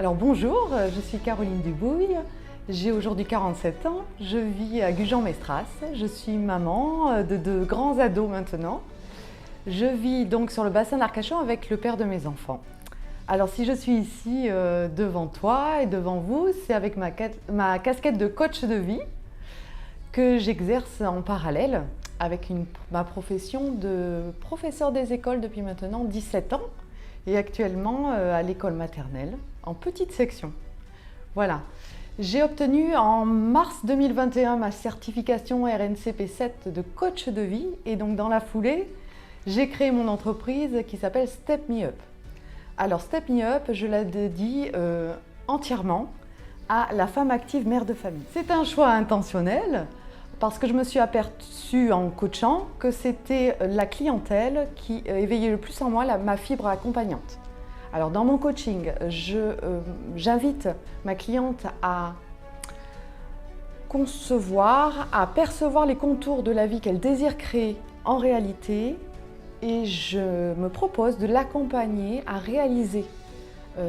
Alors bonjour, je suis Caroline Dubouille, j'ai aujourd'hui 47 ans, je vis à Gujan-Mestras, je suis maman de deux grands ados maintenant. Je vis donc sur le bassin d'Arcachon avec le père de mes enfants. Alors si je suis ici devant toi et devant vous, c'est avec ma casquette de coach de vie que j'exerce en parallèle avec ma profession de professeur des écoles depuis maintenant 17 ans et actuellement à l'école maternelle en petite section. Voilà. J'ai obtenu en mars 2021 ma certification RNCP 7 de coach de vie et donc dans la foulée, j'ai créé mon entreprise qui s'appelle Step Me Up. Alors Step Me Up, je la dédie entièrement à la femme active mère de famille. C'est un choix intentionnel parce que je me suis aperçue en coachant que c'était la clientèle qui éveillait le plus en moi ma fibre accompagnante. Alors dans mon coaching, j'invite ma cliente à concevoir, à percevoir les contours de la vie qu'elle désire créer en réalité et je me propose de l'accompagner à réaliser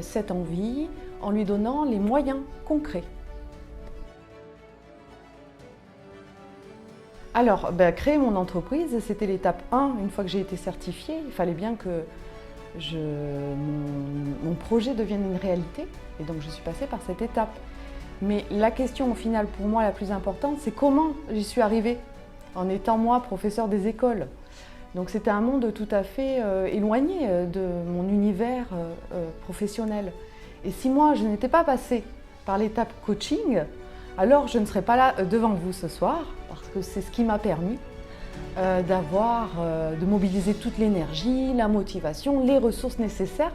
cette envie en lui donnant les moyens concrets. Alors, créer mon entreprise, c'était l'étape 1. Une fois que j'ai été certifiée, il fallait bien que mon projet devienne une réalité. Et donc, je suis passée par cette étape. Mais la question, au final, pour moi, la plus importante, c'est comment j'y suis arrivée en étant, moi, professeur des écoles. Donc, c'était un monde tout à fait éloigné de mon univers professionnel. Et si moi, je n'étais pas passée par l'étape coaching, alors je ne serais pas là devant vous ce soir, parce que c'est ce qui m'a permis de mobiliser toute l'énergie, la motivation, les ressources nécessaires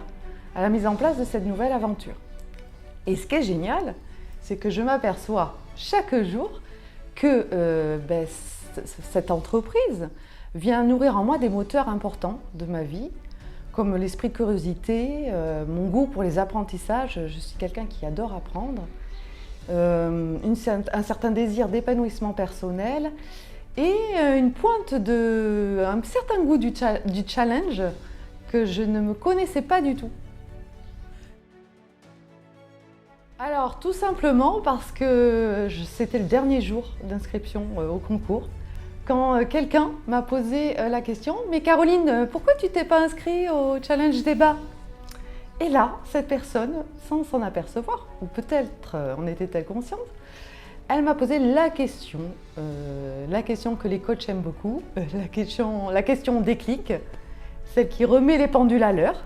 à la mise en place de cette nouvelle aventure. Et ce qui est génial, c'est que je m'aperçois chaque jour que cette entreprise vient nourrir en moi des moteurs importants de ma vie, comme l'esprit de curiosité, mon goût pour les apprentissages. Je suis quelqu'un qui adore apprendre. Un certain désir d'épanouissement personnel et un certain goût du challenge que je ne me connaissais pas du tout. Alors tout simplement parce que c'était le dernier jour d'inscription au concours quand quelqu'un m'a posé la question « Mais Caroline, pourquoi tu t'es pas inscrite au challenge débat ?» Et là, cette personne, sans s'en apercevoir, ou peut-être en était-elle consciente, elle m'a posé la question que les coachs aiment beaucoup, la question déclic, celle qui remet les pendules à l'heure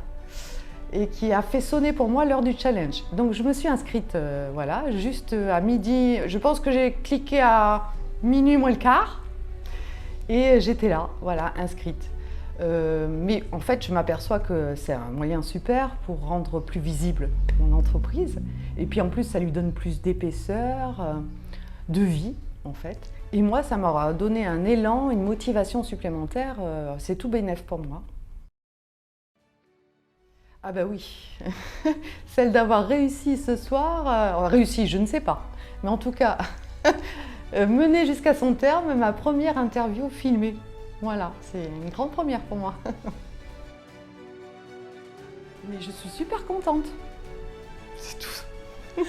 et qui a fait sonner pour moi l'heure du challenge. Donc je me suis inscrite, voilà, juste à midi, je pense que j'ai cliqué à minuit moins le quart et j'étais là, voilà, inscrite. Mais en fait, je m'aperçois que c'est un moyen super pour rendre plus visible mon entreprise. Et puis en plus, ça lui donne plus d'épaisseur, de vie en fait. Et moi, ça m'aura donné un élan, une motivation supplémentaire. C'est tout bénef pour moi. Ah bah oui, celle d'avoir réussi ce soir, réussi, je ne sais pas. Mais en tout cas, mener jusqu'à son terme ma première interview filmée. Voilà, c'est une grande première pour moi. Mais je suis super contente. C'est tout.